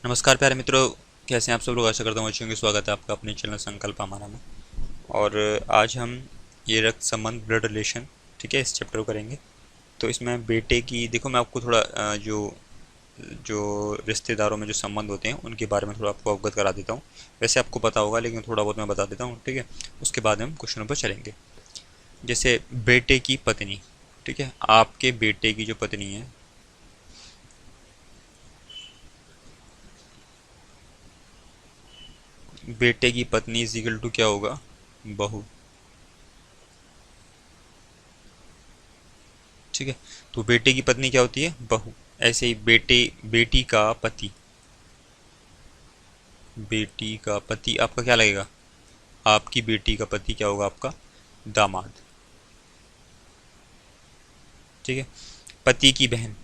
नमस्कार प्यारे मित्रों, कैसे हैं आप सब लोग। आशा करता हूँ अच्छे होंगे। स्वागत है आपका अपने चैनल संकल्प हमारा में। और आज हम ये रक्त संबंध ब्लड रिलेशन, ठीक है, इस चैप्टर को करेंगे। तो इसमें बेटे की देखो, मैं आपको थोड़ा जो जो रिश्तेदारों में जो संबंध होते हैं उनके बारे में थोड़ा आपको अवगत करा देता हूँ। वैसे आपको पता होगा लेकिन थोड़ा बहुत मैं बता देता हूँ, ठीक है। उसके बाद हम क्वेश्चनों पर चलेंगे। जैसे बेटे की पत्नी, ठीक है, आपके बेटे की जो पत्नी है, बेटे की पत्नी इज इक्वल टू क्या होगा, बहू, ठीक है। तो बेटे की पत्नी क्या होती है, बहू। ऐसे ही बेटे बेटी का पति, बेटी का पति आपका क्या लगेगा, आपकी बेटी का पति क्या होगा आपका, दामाद, ठीक है। पति की बहन,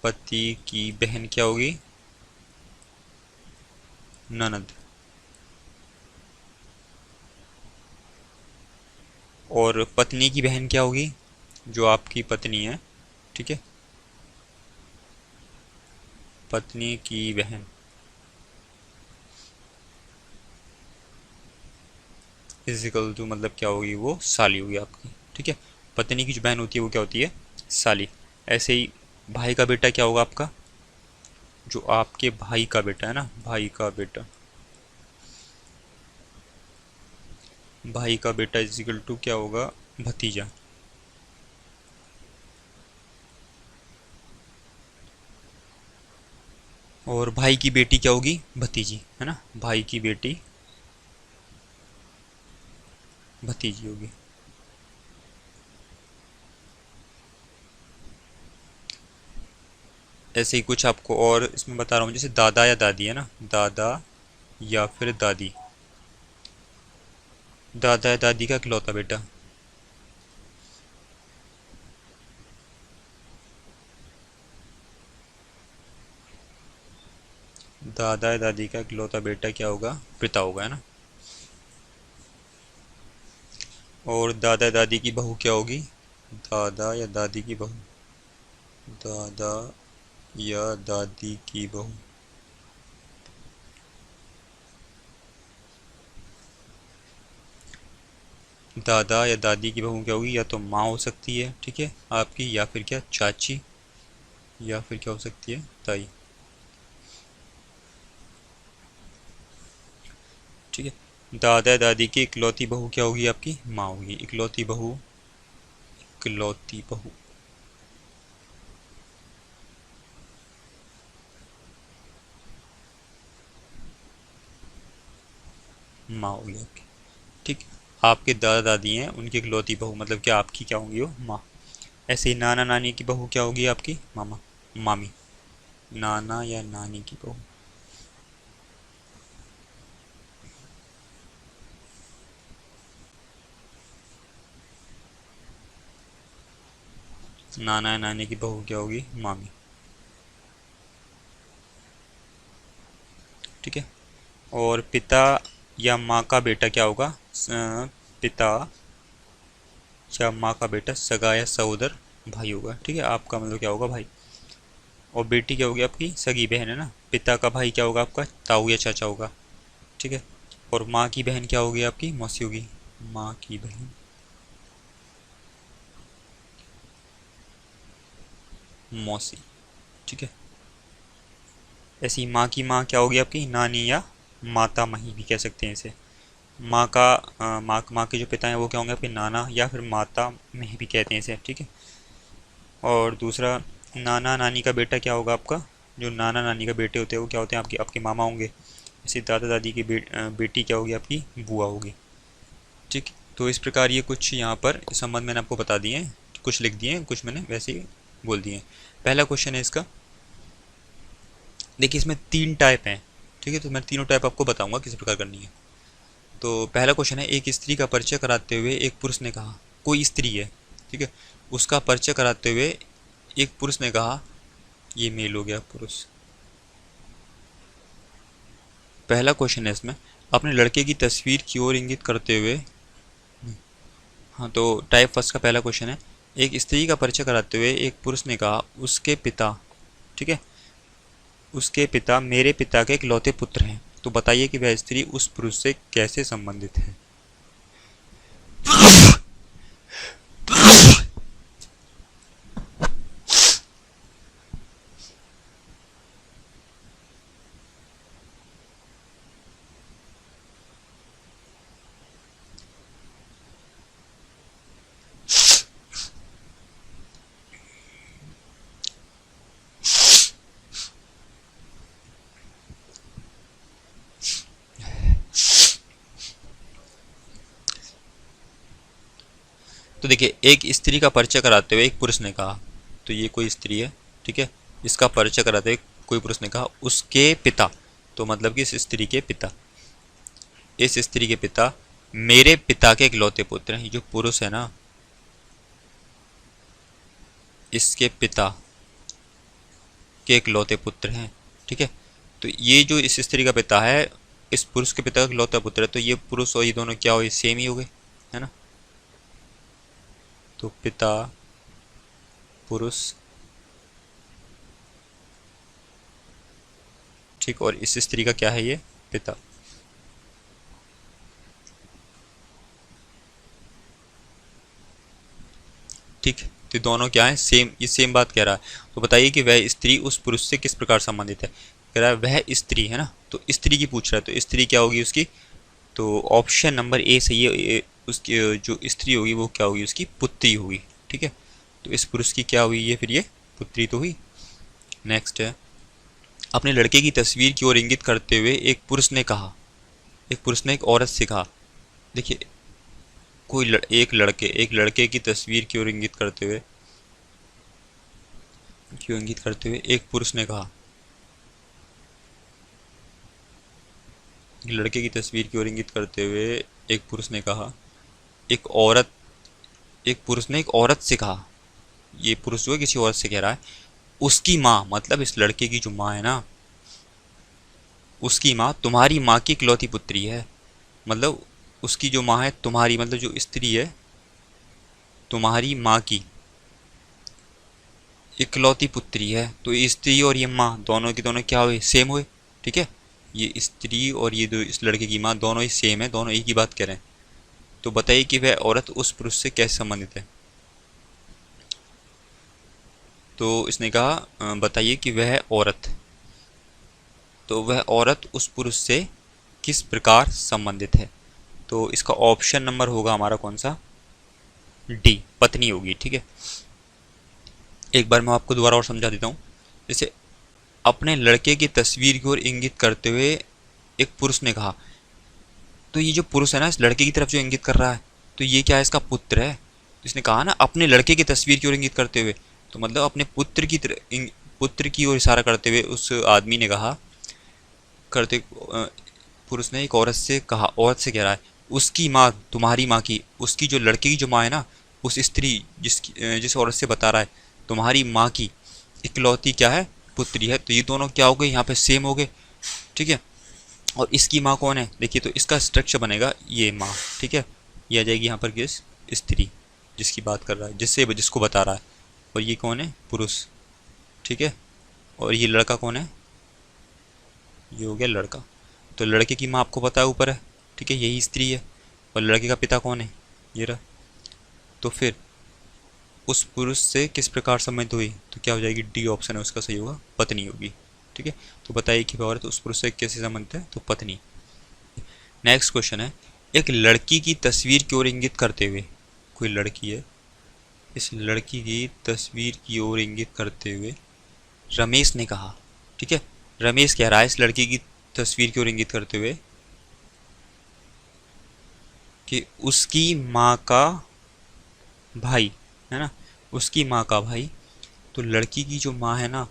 पति की बहन क्या होगी, ननद। और पत्नी की बहन क्या होगी, जो आपकी पत्नी है, ठीक है, पत्नी की बहन इजिकल टू मतलब क्या होगी, वो साली होगी आपकी, ठीक है। पत्नी की जो बहन होती है वो क्या होती है, साली। ऐसे ही भाई का बेटा क्या होगा आपका, जो आपके भाई का बेटा है ना, भाई का बेटा, भाई का बेटा इजिकल टू क्या होगा, भतीजा। और भाई की बेटी क्या होगी, भतीजी, है ना, भाई की बेटी भतीजी होगी। ऐसे ही कुछ आपको और इसमें बता रहा हूँ, जैसे दादा या दादी है ना, दादा या फिर दादी, दादा या दादी का इकलौता बेटा, दादा या दादी का इकलौता बेटा क्या होगा, पिता होगा, है ना। और दादा या दादी की बहू क्या होगी, दादा या दादी की बहू, दादा या दादी की बहू, दादा या दादी की बहू क्या होगी, या तो माँ हो सकती है, ठीक है, आपकी, या फिर क्या चाची, या फिर क्या हो सकती है, ताई, ठीक है। दादा या दादी की इकलौती बहू क्या होगी, आपकी माँ होगी। इकलौती बहू, इकलौती बहू माँ होगी आपकी, ठीक है। आपके दादा दादी हैं, उनकी इकलौती बहू मतलब क्या, आपकी क्या होंगी, वो माँ। ऐसे ही नाना नानी की बहू क्या होगी, आपकी मामा, मामी, नाना या नानी की बहू, नाना या नानी की बहू क्या होगी, मामी, ठीक है। और पिता या माँ का बेटा क्या होगा, पिता या माँ का बेटा सगा या सहोदर भाई होगा, ठीक है, आपका मतलब क्या होगा, भाई। और बेटी क्या होगी, आपकी सगी बहन, है ना। पिता का भाई क्या होगा, आपका ताऊ या चाचा होगा, ठीक है। और माँ की बहन क्या होगी, आपकी मौसी होगी, माँ की बहन मौसी, ठीक है। ऐसी माँ की माँ क्या होगी, आपकी नानी या माता मही भी कह सकते हैं इसे। माँ का माँ के जो पिता हैं वो क्या होंगे, आपके नाना या फिर माता मही भी कहते हैं इसे, ठीक है। और दूसरा, नाना नानी का बेटा क्या होगा आपका, जो नाना नानी का बेटे होते हैं वो क्या होते हैं, आपके आपके मामा होंगे। इसी दादा दादी की बेटी क्या होगी, आपकी बुआ होगी, ठीक। तो इस प्रकार ये कुछ यहाँ पर संबंध मैंने आपको बता दिए हैं, कुछ लिख दिए हैं, कुछ मैंने वैसे ही बोल दिए हैं। पहला क्वेश्चन है इसका, देखिए इसमें तीन टाइप हैं, ठीक है, तो मैं तीनों टाइप आपको बताऊंगा किस प्रकार करनी है। तो पहला क्वेश्चन है, एक स्त्री का परिचय कराते हुए एक पुरुष ने कहा, कोई स्त्री है, ठीक है, उसका परिचय कराते हुए एक पुरुष ने कहा, ये मेल हो गया पुरुष। पहला क्वेश्चन है इसमें, अपने लड़के की तस्वीर की ओर इंगित करते हुए, हाँ, तो टाइप फर्स्ट का पहला क्वेश्चन है, एक स्त्री का परिचय कराते हुए एक पुरुष ने कहा, उसके पिता, ठीक है। उसके पिता मेरे पिता के इकलौते पुत्र हैं, तो बताइए कि वह स्त्री उस पुरुष से कैसे संबंधित है। तो देखिए, एक स्त्री का परिचय कराते हुए एक पुरुष ने कहा, तो ये कोई स्त्री है, ठीक है। इसका परिचय कराते हुए कोई पुरुष ने कहा उसके पिता, तो मतलब कि इस स्त्री के पिता, इस स्त्री के पिता मेरे पिता के इकलौते पुत्र हैं। ये जो पुरुष है ना, इसके पिता के इकलौते पुत्र हैं, ठीक है। तो ये जो इस स्त्री का पिता है, इस पुरुष के पिता का इकलौता पुत्र है, तो ये पुरुष और ये दोनों क्या हुए, सेम ही हो गए, है ना। तो पिता पुरुष, ठीक, और इस स्त्री का क्या है, ये पिता। ठीक, तो दोनों क्या है, सेम, ये सेम बात कह रहा है। तो बताइए कि वह स्त्री उस पुरुष से किस प्रकार संबंधित है। कह रहा है वह स्त्री है ना, तो स्त्री की पूछ रहा है, तो स्त्री क्या होगी उसकी, तो ऑप्शन नंबर ए सही है। उसकी जो स्त्री होगी वो क्या होगी, उसकी पुत्री होगी, ठीक है। तो इस पुरुष की क्या हुई, ये फिर ये पुत्री तो हुई। नेक्स्ट है, अपने लड़के की तस्वीर की ओर इंगित करते हुए एक पुरुष ने कहा, एक पुरुष ने एक औरत से कहा। देखिए, एक लड़के की तस्वीर की ओर इंगित करते हुए एक पुरुष ने कहा, एक लड़के की तस्वीर की ओर इंगित करते हुए एक पुरुष ने कहा, एक पुरुष ने एक औरत से कहा। ये पुरुष जो है किसी औरत से कह रहा है, उसकी माँ, मतलब इस लड़के की जो माँ है ना, उसकी माँ तुम्हारी माँ की इकलौती पुत्री है। मतलब उसकी जो माँ है तुम्हारी, मतलब जो स्त्री है तुम्हारी माँ की इकलौती पुत्री है। तो ये स्त्री और ये माँ दोनों की दोनों क्या हुए, सेम हुए, ठीक है। ये स्त्री और ये जो इस लड़के की माँ दोनों ही सेम है, दोनों एक ही बात कह रहे हैं। तो बताइए कि वह औरत उस पुरुष से कैसे संबंधित है। तो इसने कहा बताइए कि वह औरत, तो वह औरत उस पुरुष से किस प्रकार संबंधित है। तो इसका ऑप्शन नंबर होगा हमारा कौन सा, डी, पत्नी होगी, ठीक है। एक बार मैं आपको दोबारा और समझा देता हूँ। जैसे अपने लड़के की तस्वीर की ओर इंगित करते हुए एक पुरुष ने कहा, तो ये जो पुरुष है ना इस लड़के की तरफ जो इंगित कर रहा है, तो ये क्या है, इसका पुत्र है। इसने कहा ना अपने लड़के की तस्वीर की ओर इंगित करते हुए, तो मतलब अपने पुत्र की ओर इशारा करते हुए उस आदमी ने कहा, करते पुरुष ने एक औरत से कहा, औरत से कह रहा है उसकी माँ तुम्हारी माँ की, उसकी जो लड़के की जो माँ है ना, उस स्त्री जिस औरत से बता रहा है तुम्हारी माँ की इकलौती क्या है, पुत्री है। तो ये दोनों क्या हो गए, यहाँ पे सेम हो गए, ठीक है। और इसकी माँ कौन है, देखिए, तो इसका स्ट्रक्चर बनेगा ये माँ, ठीक है। ये आ जाएगी यहाँ पर किस, स्त्री जिसकी बात कर रहा है, जिसको बता रहा है। और ये कौन है, पुरुष, ठीक है। और ये लड़का कौन है, ये हो गया लड़का। तो लड़के की माँ आपको पता है ऊपर है, ठीक है, यही स्त्री है। और लड़के का पिता कौन है, ये रहा। तो फिर उस पुरुष से किस प्रकार संबंधित हुई, तो क्या हो जाएगी, डी ऑप्शन है उसका सही होगा, पत्नी होगी, ठीक है। तो बताइए कि औरत उस पुरुष से कैसे संबंधित है, तो पत्नी। नेक्स्ट क्वेश्चन है, एक लड़की की तस्वीर की ओर इंगित करते हुए, कोई लड़की है, इस लड़की की तस्वीर की ओर इंगित करते हुए रमेश ने कहा, ठीक है। रमेश कह रहा है इस लड़की की तस्वीर की ओर इंगित करते हुए कि उसकी माँ का भाई है ना, उसकी माँ का भाई। तो लड़की की जो माँ है ना,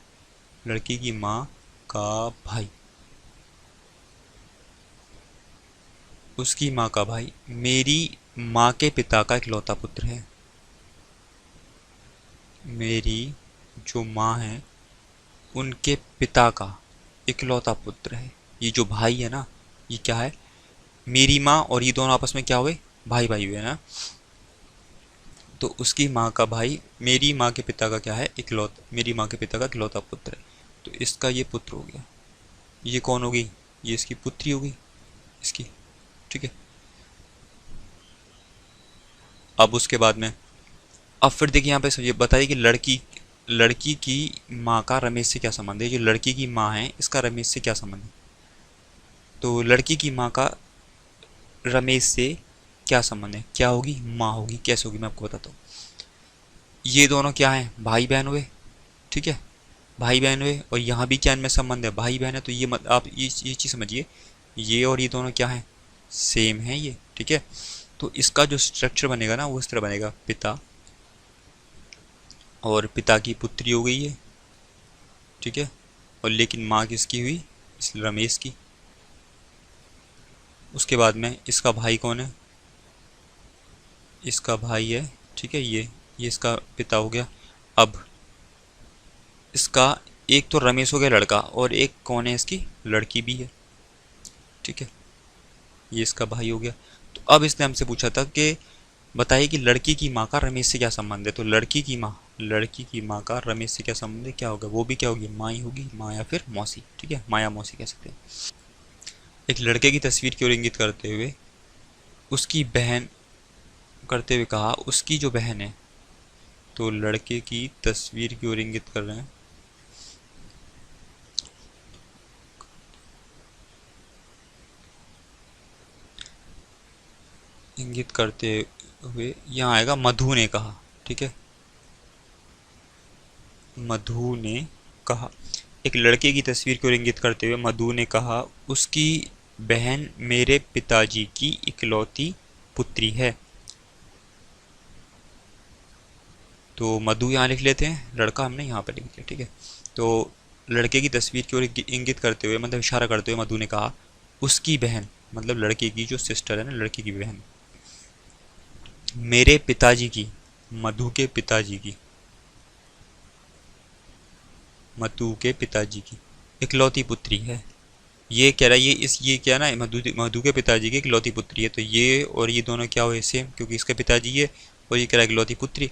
लड़की की माँ का भाई, उसकी माँ का भाई मेरी माँ के पिता का इकलौता पुत्र है। मेरी जो माँ है उनके पिता का इकलौता पुत्र है। ये जो भाई है ना, ये क्या है, मेरी माँ और ये दोनों आपस में क्या हुए, भाई भाई हुए ना। तो उसकी माँ का भाई मेरी माँ के पिता का क्या है, मेरी माँ के पिता का इकलौता पुत्र है। इसका ये पुत्र हो गया, ये कौन हो गई, ये इसकी पुत्री हो गई इसकी, ठीक है। अब उसके बाद में अब फिर देखिए यहाँ पे ये बताइए कि लड़की लड़की की माँ का रमेश से क्या संबंध है। जो लड़की की माँ है इसका रमेश से क्या संबंध है। तो लड़की की माँ का रमेश से क्या संबंध है, क्या होगी, माँ होगी। कैसे होगी मैं आपको बताता हूँ। ये दोनों क्या हैं, भाई बहन हुए, ठीक है, भाई बहन हुए। और यहाँ भी क्या इनमें संबंध है, भाई बहन है। तो ये मत आप ये चीज़ समझिए, ये और ये दोनों क्या हैं, सेम है ये, ठीक है। तो इसका जो स्ट्रक्चर बनेगा ना वो इस तरह बनेगा, पिता और पिता की पुत्री हो गई है, ठीक है। और लेकिन माँ किसकी हुई, इस रमेश की। उसके बाद में इसका भाई कौन है, इसका भाई है, ठीक है। ये इसका पिता हो गया। अब इसका एक तो रमेश हो गया लड़का, और एक कौन है, इसकी लड़की भी है, ठीक है। ये इसका भाई हो गया। तो अब इसने हमसे पूछा था कि बताइए कि लड़की की माँ का रमेश से क्या संबंध है। तो लड़की की माँ का रमेश से क्या संबंध है, क्या होगा, वो भी क्या होगी, माँ ही होगी, माँ या फिर मौसी, ठीक है, माँ या मौसी कह सकते हैं। एक लड़के की तस्वीर की ओर इंगित करते हुए उसकी बहन करते हुए कहा उसकी जो बहन है। तो लड़के की तस्वीर की ओर इंगित कर रहे हैं, इंगित करते हुए यहाँ आएगा मधु ने कहा, ठीक है। मधु ने कहा, एक लड़के की तस्वीर को इंगित करते हुए मधु ने कहा उसकी बहन मेरे पिताजी की इकलौती पुत्री है। तो मधु यहाँ लिख लेते हैं, लड़का हमने यहाँ पर लिख लिया, ठीक है। तो लड़के की तस्वीर की ओर इंगित करते हुए मतलब इशारा करते हुए मधु ने कहा उसकी बहन, मतलब लड़के की जो सिस्टर है ना, लड़की की बहन, मेरे पिताजी की, मधु के पिताजी की, मधु के पिताजी की इकलौती पुत्री है। ये कह रहा है, ये क्या ना, मधु के पिताजी की इकलौती पुत्री है। तो ये और ये दोनों क्या हुए, सेम, क्योंकि इसका पिताजी ये और ये कह रहा है इकलौती पुत्री,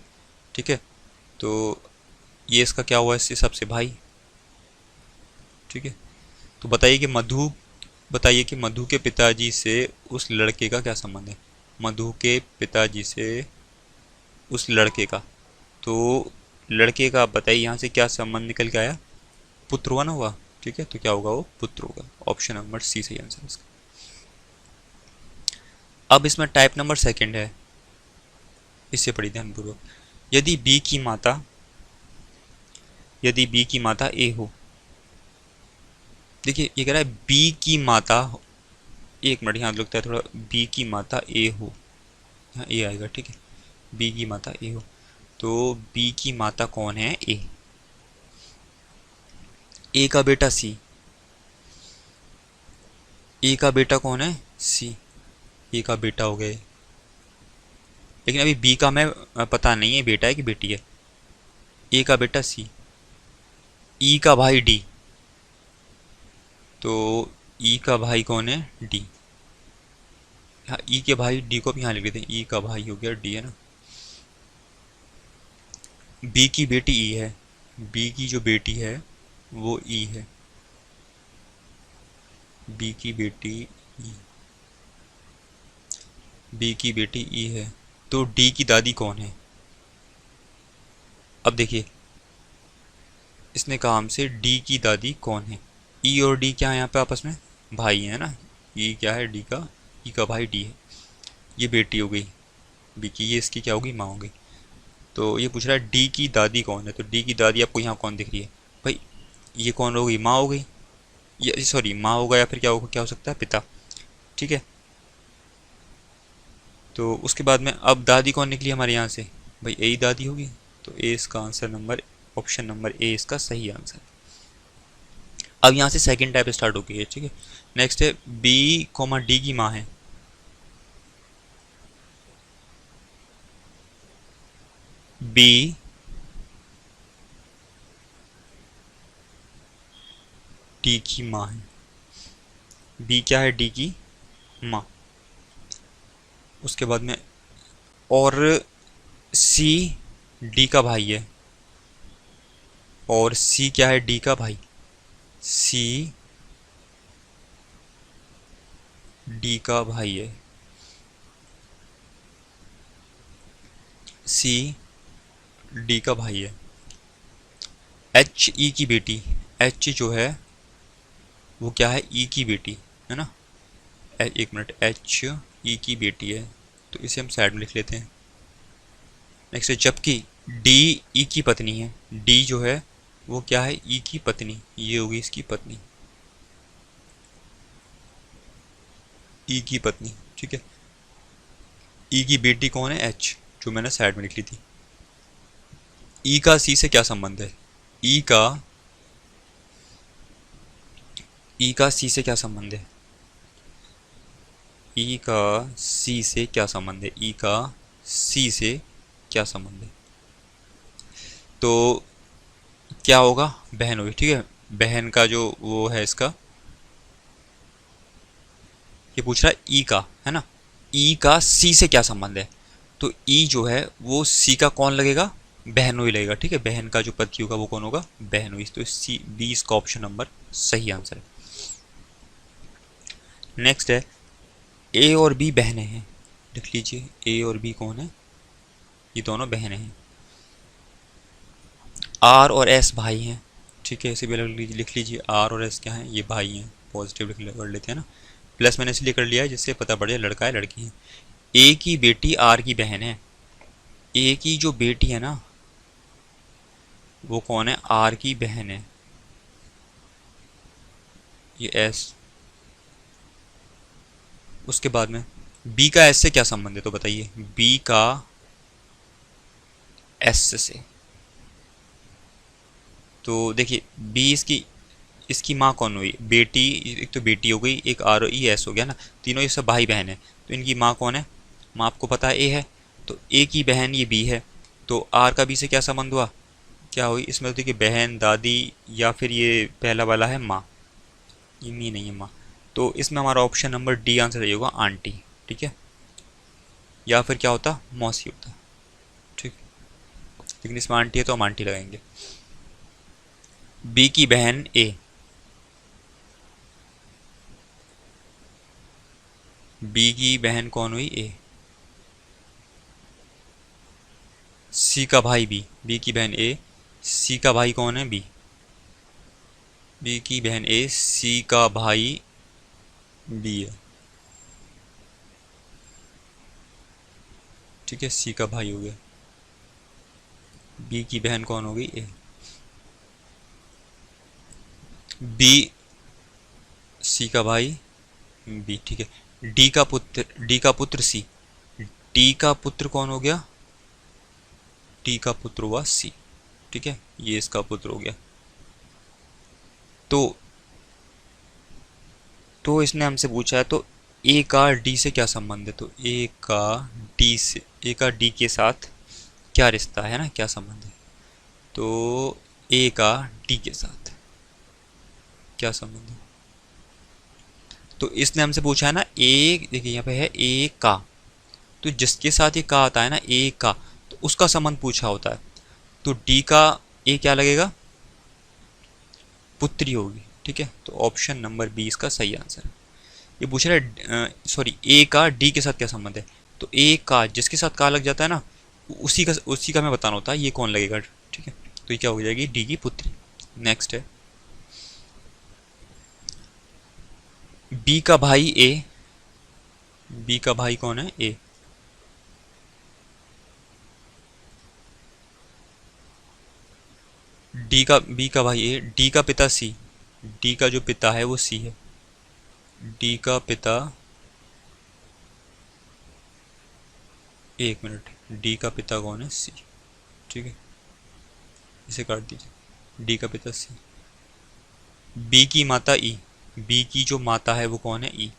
ठीक है। तो ये इसका क्या हुआ, इससे सबसे भाई, ठीक है। तो बताइए कि मधु के पिताजी से उस लड़के का क्या संबंध है। मधु के पिताजी से उस लड़के का, तो लड़के का बताइए यहाँ से क्या संबंध निकल के आया, पुत्र हुआ ना हुआ, ठीक है। तो क्या होगा, वो पुत्र होगा। ऑप्शन नंबर सी सही आंसर इसका। अब इसमें टाइप नंबर सेकंड है, इससे पढ़ी ध्यानपूर्वक। यदि बी की माता ए हो, देखिए ये कह रहा है बी की माता, एक मिनट यहाँ लगता है थोड़ा, बी की माता ए हो, यहाँ ए आएगा, ठीक है। बी की माता ए हो, तो बी की माता कौन है, ए का बेटा सी, ए का बेटा कौन है, सी, ए का बेटा हो गए। लेकिन अभी बी का हमें पता नहीं है बेटा है कि बेटी है। ए का बेटा सी, ई का भाई डी, तो ई का भाई कौन है, डी। हाँ, ई के भाई डी को भी यहाँ लिख देते हैं, ई का भाई हो गया डी, है ना। बी की बेटी ई है, बी की जो बेटी है वो ई है, बी की बेटी ई, बी की बेटी ई है। तो डी की दादी कौन है। अब देखिए इसने कहा हमसे डी की दादी कौन है। ई और डी क्या है यहाँ पे आपस में, भाई है ना। ई क्या है, डी का, ई का भाई डी है। ये बेटी हो गई बी की, ये इसकी क्या होगी, माँ हो गई। तो ये पूछ रहा है डी की दादी कौन है। तो डी की दादी आपको यहाँ कौन दिख रही है भाई, ये कौन हो गई, माँ हो गई, ये सॉरी माँ होगा, या फिर क्या हो सकता है, पिता, ठीक है। तो उसके बाद में अब दादी कौन निकली हमारे यहाँ से, भाई ए ही दादी होगी। तो ए इसका answer number, option number A इसका सही आंसर। अब यहाँ से सेकंड टाइप स्टार्ट हो गई है, ठीक है। नेक्स्ट है बी कॉमा डी की माँ है, बी डी की माँ है, बी क्या है, डी की माँ। उसके बाद में और सी डी का भाई है, और सी क्या है, डी का भाई, सी डी का भाई है, सी डी का भाई है। एच ई की बेटी, एच जो है वो क्या है, ई की बेटी है ना। एक मिनट, एच ई की बेटी है, तो इसे हम साइड में लिख लेते हैं। नेक्स्ट है, जबकि डी ई की पत्नी है, डी जो है वो क्या है, ई की पत्नी, ये होगी इसकी पत्नी, ई की पत्नी, ठीक है। ई की बेटी कौन है, एच, जो मैंने साइड में लिख ली थी। ई का सी से क्या संबंध है, ई का, ई का सी से क्या संबंध है, ई का सी से क्या संबंध है, ई का सी से क्या संबंध है। तो क्या होगा, बहन होगी, ठीक है। बहन का जो वो है इसका, ये पूछ रहा है ई का, है ना। ई का सी से क्या संबंध है, तो ई जो है वो सी का कौन लगेगा, बहनोई लगेगा, ठीक है। बहन का जो पति होगा वो कौन होगा, बहनोई। तो सी बी इसका ऑप्शन नंबर सही आंसर है। नेक्स्ट है, ए और बी बहनें हैं, लिख लीजिए। ए और बी कौन है, ये दोनों बहनें हैं। आर और एस भाई हैं, ठीक है। इसे भी लिख लीजिए, आर और एस क्या हैं, ये भाई हैं। पॉजिटिव कर लेते हैं ना, प्लस मैंने इसलिए कर लिया है जिससे पता पड़ जाए लड़का है लड़की है। ए की बेटी आर की बहन है, ए की जो बेटी है ना वो कौन है, आर की बहन है, ये एस। उसके बाद में बी का एस से क्या संबंध है, तो बताइए, बी का एस से। तो देखिए, बी इसकी, इसकी माँ कौन हुई, बेटी, एक तो बेटी हो गई, एक आर ई एस हो गया ना, तीनों ये सब भाई बहन है। तो इनकी माँ कौन है, माँ आपको पता है ए है, तो ए की बहन ये बी है। तो आर का बी से क्या संबंध हुआ, क्या हुई इसमें, तो देखिए बहन, दादी, या फिर ये पहला वाला है माँ, ये मी नहीं है माँ। तो इसमें हमारा ऑप्शन नंबर डी आंसर रही होगा, आंटी, ठीक है। या फिर क्या होता, मौसी होता, ठीक। लेकिन इसमें आंटी है तो हम आंटी लगाएंगे। बी की बहन ए, बी की बहन कौन हुई, ए। सी का भाई बी, बी की बहन ए, सी का भाई कौन है, बी। बी की बहन ए, सी का भाई बी है, ठीक है। सी का भाई हो गया, बी की बहन कौन हो गई, ए। बी, सी का भाई बी, ठीक है। डी का पुत्र, डी का पुत्र सी, डी का पुत्र कौन हो गया, डी का पुत्र हुआ सी, ठीक है। ये इसका पुत्र हो गया। तो इसने हमसे पूछा है, तो ए का डी से क्या संबंध है, तो ए का डी से, ए का डी के साथ क्या रिश्ता है ना, क्या संबंध है। तो ए का डी के साथ क्या संबंध है, तो इसने हमसे पूछा है ना, ए देखिए यहाँ पे है ए का, तो जिसके साथ ये का आता है ना, ए का, तो उसका संबंध पूछा होता है। तो डी का ए क्या लगेगा, पुत्री होगी, ठीक है। तो ऑप्शन नंबर बी इसका सही आंसर है। ये पूछ रहा है, सॉरी, ए का डी के साथ क्या संबंध है, तो ए का जिसके साथ का लग जाता है ना, उसी का मैं बताना होता है ये कौन लगेगा, ठीक है। तो ये क्या हो जाएगी, डी की पुत्री। नेक्स्ट है, बी का भाई ए, बी का भाई कौन है, ए। डी का, बी का भाई ए, डी का पिता सी, डी का जो पिता है वो सी है, डी का पिता, एक मिनट, डी का पिता कौन है, सी, ठीक है। इसे काट दीजिए, डी का पिता सी। बी की माता ई, बी की जो माता है वो कौन है, ई।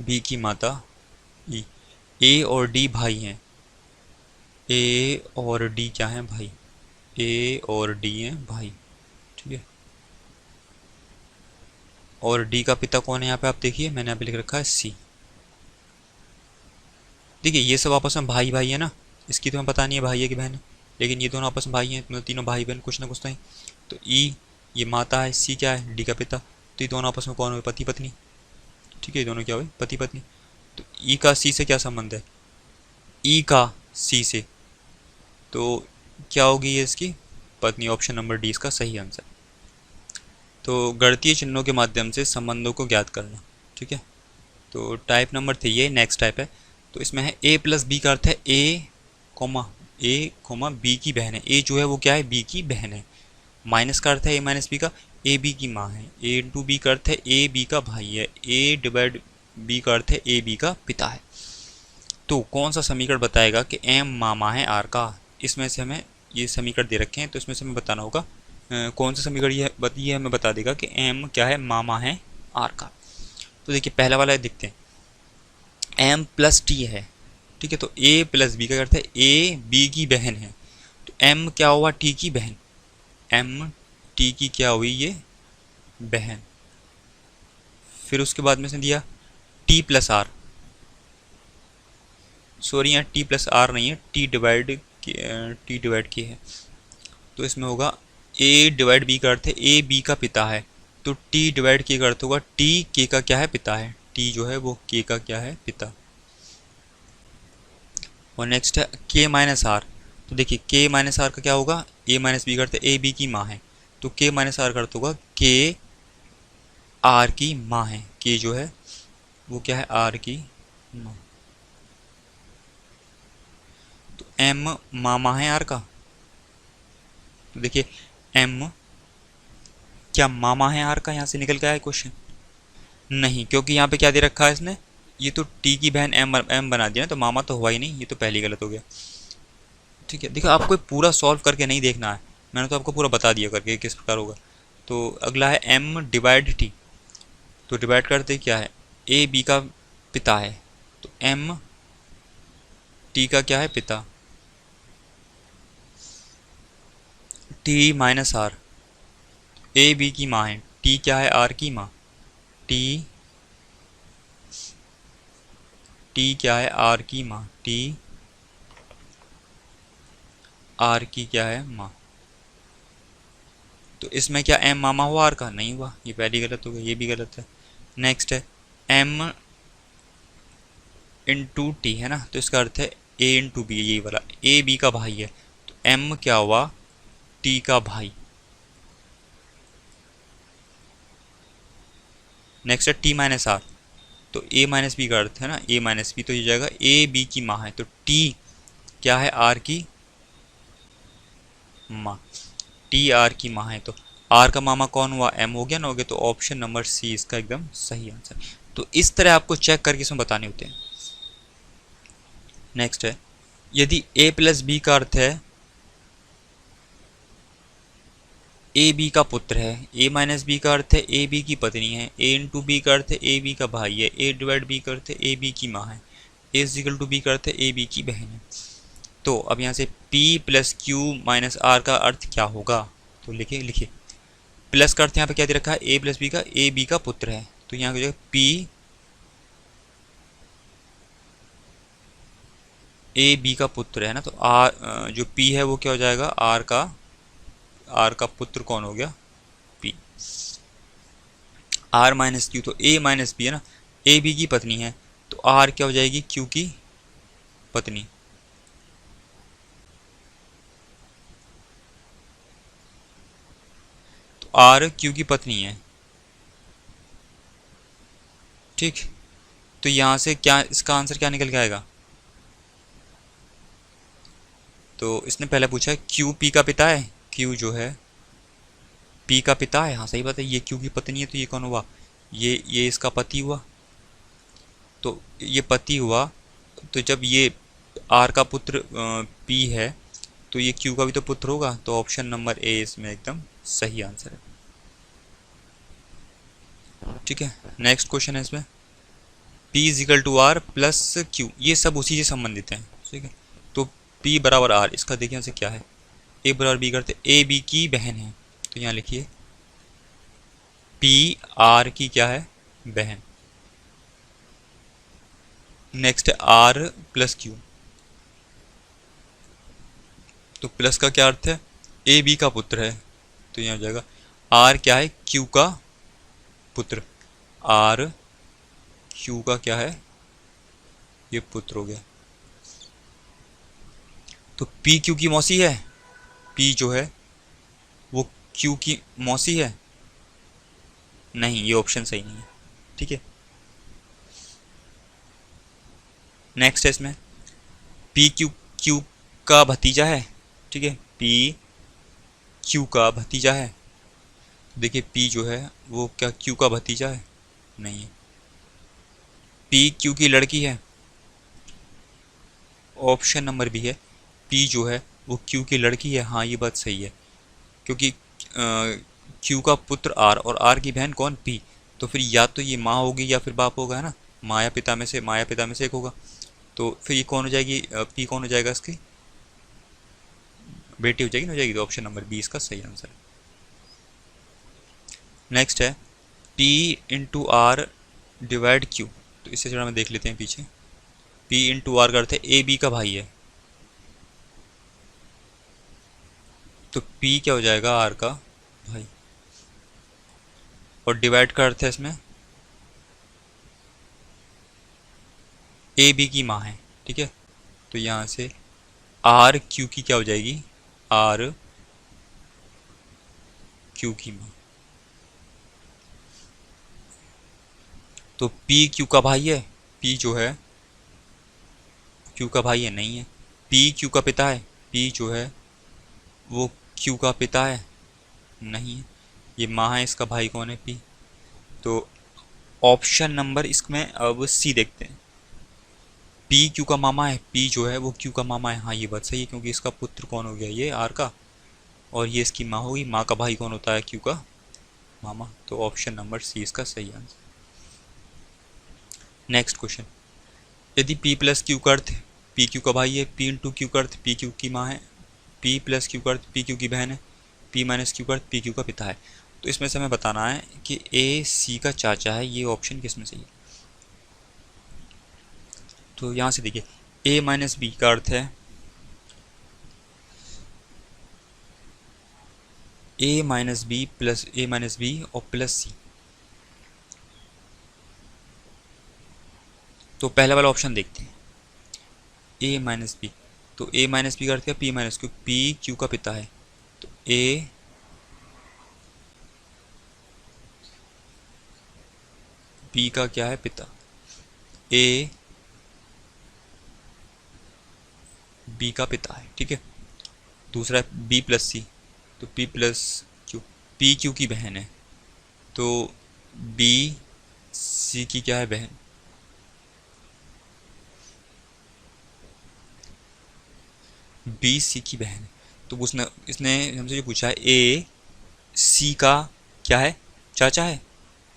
बी की माता ई। ए और डी भाई हैं, ए और डी क्या है, भाई, ए और डी हैं भाई, ठीक है। और डी का पिता कौन है, यहाँ पे आप देखिए मैंने यहाँ पे लिख रखा है सी। देखिए ये सब आपस में भाई भाई है ना, इसकी तो हमें पता नहीं है भाई है कि बहन है, लेकिन ये दोनों आपस में भाई हैं, मतलब तीनों भाई बहन कुछ ना कुछ तो हैं। तो ई ये माता है, सी क्या है, डी का पिता। तो ये दोनों आपस में कौन हुए, पति पत्नी। ठीक है, ये दोनों क्या हुए, पति पत्नी। तो ई का सी से क्या संबंध है, ई का सी से, तो क्या होगी ये इसकी पत्नी। ऑप्शन नंबर डी इसका सही आंसर। तो गणितीय चिन्हों के माध्यम से संबंधों को ज्ञात करना। ठीक है, तो टाइप नंबर 3 ये नेक्स्ट टाइप है। तो इसमें है ए प्लस बी का अर्थ है ए कोमा बी की बहन है। ए जो है वो क्या है, बी की बहन है। माइनस का अर्थ है ए माइनस बी का, ए बी की माँ है। ए इंटू बी का अर्थ है ए बी का भाई है। ए डिवाइड बी का अर्थ है ए बी का पिता है। तो कौन सा समीकरण बताएगा कि एम मामा है आर का। इसमें से हमें ये समीकरण दे रखे हैं, तो इसमें से हमें बताना होगा कौन सा समीकरण ये हमें बता देगा कि एम क्या है, मामा है आर का। तो देखिए पहला वाला देखते हैं, एम प्लस टी है। ठीक है, तो ए प्लस बी का अर्थ है ए बी की बहन है। तो एम क्या हुआ, टी की बहन। एम टी की क्या हुई, ये बहन। फिर उसके बाद में से दिया टी प्लस आर, सॉरी यहाँ टी प्लस आर नहीं है, टी डिवाइड की है। तो इसमें होगा ए डिवाइड बी का अर्थ है ए बी का पिता है। तो टी डिवाइड के का अर्थ होगा टी के का क्या है, पिता है। टी जो है वो के का क्या है, पिता। और नेक्स्ट है के माइनस आर। तो देखिए के माइनस आर का क्या होगा, ए माइनस बी का अर्थ है ए बी की माँ है। तो के माइनस आर का अर्थ होगा के आर की माँ है। के जो है वो क्या है, आर की माँ। तो एम मामा है आर का। तो देखिए एम क्या मामा है आर का, यहाँ से निकल के आया क्वेश्चन। नहीं, क्योंकि यहाँ पे क्या दे रखा है इसने, ये तो टी की बहन एम एम बना दिया ना, तो मामा तो हुआ ही नहीं, ये तो पहली गलत हो गया। ठीक है, देखो आपको पूरा सॉल्व करके नहीं देखना है, मैंने तो आपको पूरा बता दिया करके किस प्रकार होगा। तो अगला है एम डिवाइड टी। तो डिवाइड करते क्या है, ए बी का पिता है। तो एम टी का क्या है, पिता। T minus R, A B की माँ है, टी क्या है, आर की माँ। टी टी क्या है, आर की माँ। टी आर की क्या है, माँ। तो इसमें क्या एम मामा हुआ आर का, नहीं हुआ, ये पहली गलत हो गई, ये भी गलत है। नेक्स्ट है एम इंटू टी है ना, तो इसका अर्थ है ए इंटू बी, यही वाला ए बी का भाई है। तो एम क्या हुआ, टी का भाई। नेक्स्ट है टी माइनस आर। तो ए माइनस बी का अर्थ है ना, ए माइनस बी, तो ये जाएगा ए बी की माँ है। तो टी क्या है, आर की माँ। टी आर की माँ है, तो आर का मामा कौन हुआ, एम हो गया ना, हो गया। तो ऑप्शन नंबर सी इसका एकदम सही आंसर। तो इस तरह आपको चेक करके इसमें बताने होते हैं। नेक्स्ट है, यदि ए प्लस बी का अर्थ है ए बी का पुत्र है, ए माइनस बी का अर्थ है ए बी की पत्नी है, ए इंटू बी का अर्थ है ए बी का भाई है, ए डिवाइड बी का अर्थ है ए बी की माँ है, ए इजिकल टू बी का अर्थ है ए बी की बहन है। तो अब यहाँ से P plus Q minus R का अर्थ क्या होगा, तो लिखिए लिखिए। प्लस का अर्थ यहाँ पे क्या दे रखा है, ए प्लस बी का, ए बी का पुत्र है। तो यहाँ हो जाएगा P ए बी का पुत्र है ना, तो आर जो P है वो क्या हो जाएगा, आर का पुत्र कौन हो गया, P। आर माइनस क्यू, तो ए माइनस बी है ना, ए बी की पत्नी है, तो आर क्या हो जाएगी, क्यू की पत्नी। तो आर क्यू की पत्नी है। ठीक, तो यहाँ से क्या इसका आंसर क्या निकल के आएगा। तो इसने पहले पूछा क्यू पी का पिता है, क्यू जो है पी का पिता है, हाँ सही बात है, ये क्यू की पत्नी है, तो ये कौन हुआ, ये इसका पति हुआ। तो ये पति हुआ, तो जब ये आर का पुत्र पी है, तो ये क्यू का भी तो पुत्र होगा। तो ऑप्शन नंबर ए इसमें एकदम सही आंसर है। ठीक है, नेक्स्ट क्वेश्चन है इसमें, P equal to R plus Q, ये सब उसी से संबंधित हैं। ठीक है, तो P बराबर आर, इसका देखिए यहाँ से क्या है, ए बराबर बी करते, ए बी की बहन है। तो यहाँ लिखिए P आर की क्या है, बहन। नेक्स्ट है आर प्लस क्यू। तो प्लस का क्या अर्थ है, ए बी का पुत्र है, तो यहाँ हो जाएगा आर क्या है, क्यू का पुत्र, आर क्यू का क्या है, ये पुत्र हो गया। तो पी क्यू की मौसी है, पी जो है वो क्यू की मौसी है, नहीं, ये ऑप्शन सही नहीं है। ठीक है, नेक्स्ट है इसमें पी क्यू क्यू का भतीजा है। ठीक है, पी क्यू का भतीजा है, देखिए पी जो है वो क्या क्यू का भतीजा है, नहीं है। पी क्यू की लड़की है, ऑप्शन नंबर बी है, पी जो है वो क्यू की लड़की है, हाँ ये बात सही है, क्योंकि क्यू का पुत्र आर और आर की बहन कौन, पी, तो फिर या तो ये माँ होगी या फिर बाप होगा, है ना, माँ या पिता में से एक होगा, तो फिर ये कौन हो जाएगी, पी कौन हो जाएगा, इसकी बेटी हो जाएगी ना, हो जाएगी, तो ऑप्शन नंबर बी इसका सही आंसर है। नेक्स्ट है P into R divide Q, तो इससे थोड़ा हम देख लेते हैं पीछे। पी इंटू आर का अर्थ है ए बी का भाई है, तो पी क्या हो जाएगा, आर का भाई, और डिवाइड का अर्थ है इसमें ए बी की माँ है। ठीक है, तो यहाँ से आर क्यू की क्या हो जाएगी, आर क्यू की माँ, तो पी क्यू का भाई है, पी जो है क्यू का भाई है, नहीं है। पी क्यू का पिता है, पी जो है वो क्यू का पिता है, नहीं है। ये माँ है, इसका भाई कौन है, पी, तो ऑप्शन नंबर इसमें अब सी देखते हैं। पी क्यू का मामा है, पी जो है वो क्यू का मामा है, हाँ ये बात सही है, क्योंकि इसका पुत्र कौन हो गया, ये आर का, और ये इसकी माँ होगी, माँ का भाई कौन होता है, क्यू का मामा, तो ऑप्शन नंबर सी इसका सही आंसर। नेक्स्ट क्वेश्चन, यदि p प्लस क्यू का अर्थ पी क्यू का भाई है, p इंटू क्यू का अर्थ पी क्यू की माँ है, p प्लस क्यू का अर्थ पी क्यू की बहन है, p माइनस क्यू का अर्थ पी क्यू का पिता है, तो इसमें से हमें बताना है कि ए सी का चाचा है, ये ऑप्शन किस में सही है। तो यहाँ से देखिए ए माइनस बी का अर्थ है ए माइनस बी प्लस ए माइनस बी और प्लस सी, तो पहला वाला ऑप्शन देखते हैं, ए माइनस बी, तो ए माइनस बी का अर्थ है P minus Q, P Q का पिता है, तो ए बी का क्या है, पिता, ए बी का पिता है। ठीक है, दूसरा है बी प्लस सी, तो P plus Q, P Q की बहन है, तो बी सी की क्या है, बहन, बी सी की बहन है, तो उसने इसने हमसे जो पूछा है ए सी का क्या है, चाचा है।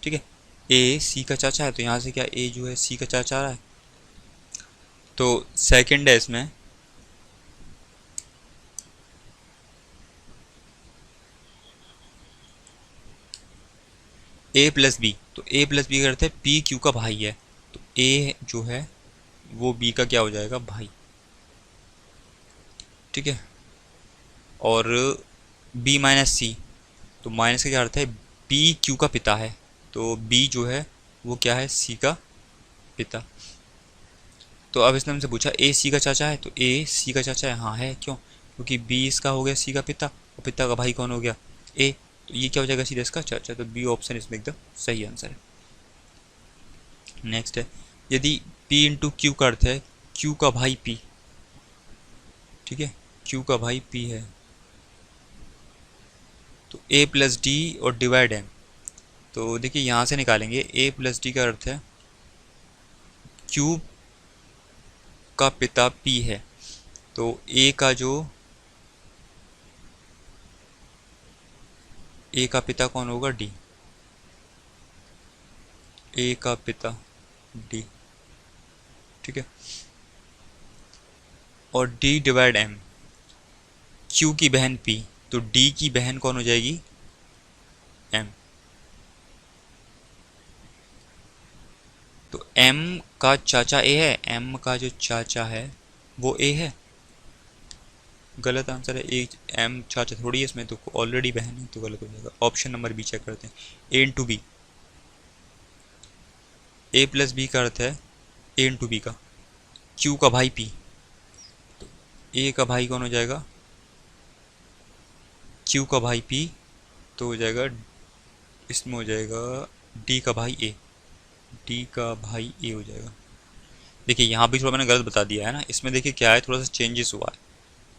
ठीक है, ए सी का चाचा है, तो यहाँ से क्या ए जो है सी का चाचा आ रहा है, तो सेकंड है इसमें ए प्लस बी, तो ए प्लस बी का अर्थ है पी क्यू का भाई है, तो ए जो है वो बी का क्या हो जाएगा, भाई। ठीक है, और बी माइनस सी, तो माइनस का क्या अर्थ है, बी क्यू का पिता है, तो बी जो है वो क्या है, सी का पिता। तो अब इसने हमसे पूछा ए सी का चाचा है, तो ए सी का चाचा है, हाँ है, क्यों, क्योंकि बी इसका हो गया सी का पिता, और पिता का भाई कौन हो गया, ए, तो ये क्या हो जाएगा सीधा इसका चाचा, तो बी ऑप्शन इसमें एकदम सही आंसर है। नेक्स्ट है यदि पी इंटू क्यू का अर्थ है क्यू का भाई पी, ठीक है, क्यू का भाई पी है, तो ए प्लस डी और डिवाइड एम, तो देखिए यहाँ से निकालेंगे, ए प्लस डी का अर्थ है क्यू का पिता पी है, तो ए का पिता कौन होगा, डी, ए का पिता डी। ठीक है, और डी डिवाइड एम, क्यू की बहन पी, तो डी की बहन कौन हो जाएगी, एम, तो एम का चाचा ए है, एम का जो चाचा है वो ए है, गलत आंसर है ए। एम चाचा थोड़ी है इसमें, तो ऑलरेडी बहन है तो गलत हो जाएगा। ऑप्शन नंबर बी चेक करते हैं, ए इंटू बी। ए प्लस बी का अर्थ है ए इंटू बी का, क्यू का भाई पी, तो ए का भाई कौन हो जाएगा, क्यू का भाई पी, तो हो जाएगा इसमें हो जाएगा डी का भाई ए, डी का भाई ए हो जाएगा। देखिए यहाँ भी थोड़ा मैंने गलत बता दिया है ना, इसमें देखिए क्या है, थोड़ा सा चेंजेस हुआ है,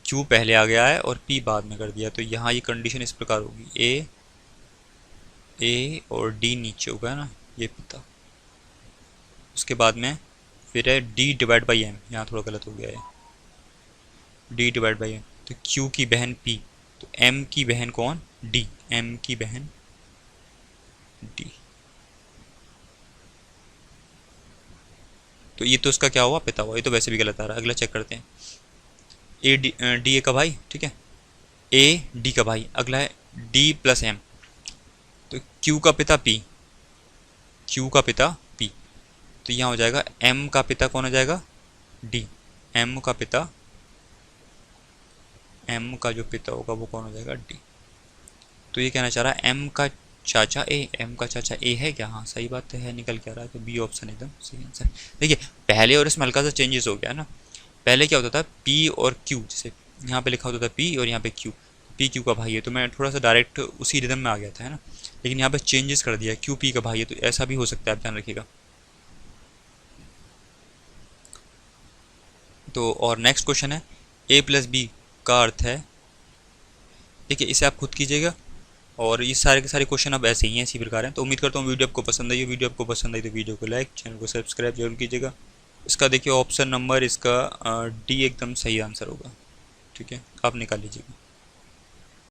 क्यू पहले आ गया है और पी बाद में कर दिया, तो यहाँ ये कंडीशन इस प्रकार होगी, ए और डी नीचे होगा है ना, ये पिता, उसके बाद में फिर है डी डिवाइड बाई एम, यहाँ थोड़ा गलत हो गया है, डी डिवाइड बाई एम, तो क्यू की बहन पी, तो एम की बहन कौन, डी, एम की बहन डी, तो ये तो उसका क्या हुआ, पिता हुआ, ये तो वैसे भी गलत आ रहा है। अगला चेक करते हैं, ए डी, डी ए का भाई, ठीक है, ए डी का भाई। अगला है डी प्लस एम, तो क्यू का पिता पी, क्यू का पिता पी, तो यहाँ हो जाएगा एम का पिता कौन हो जाएगा, डी, एम का पिता, एम का जो पिता होगा वो कौन हो जाएगा, डी। तो ये कहना चाह रहा है एम का चाचा ए, एम का चाचा ए है क्या, हाँ सही बात है, निकल के आ रहा है, तो बी ऑप्शन एकदम सही आंसर। देखिए पहले और इसमें हल्का सा चेंजेस हो गया है ना, पहले क्या होता था पी और क्यू, जैसे यहाँ पे लिखा होता था पी और यहाँ पे क्यू, पी क्यू का भाई है, तो मैं थोड़ा सा डायरेक्ट उसी रिदम में आ गया था है ना, लेकिन यहाँ पे चेंजेस कर दिया, क्यू पी का भाई है, तो ऐसा भी हो सकता है, आप ध्यान रखिएगा। तो और नेक्स्ट क्वेश्चन है, ए प्लस बी का अर्थ है, देखिए इसे आप खुद कीजिएगा, और ये सारे के सारे क्वेश्चन अब ऐसे ही हैं, इसी प्रकार हैं। तो उम्मीद करता हूँ वीडियो आपको पसंद आई, वीडियो आपको पसंद आई तो वीडियो को लाइक, चैनल को सब्सक्राइब जरूर कीजिएगा। इसका देखिए ऑप्शन नंबर इसका डी एकदम सही आंसर होगा, ठीक है, आप निकाल लीजिएगा।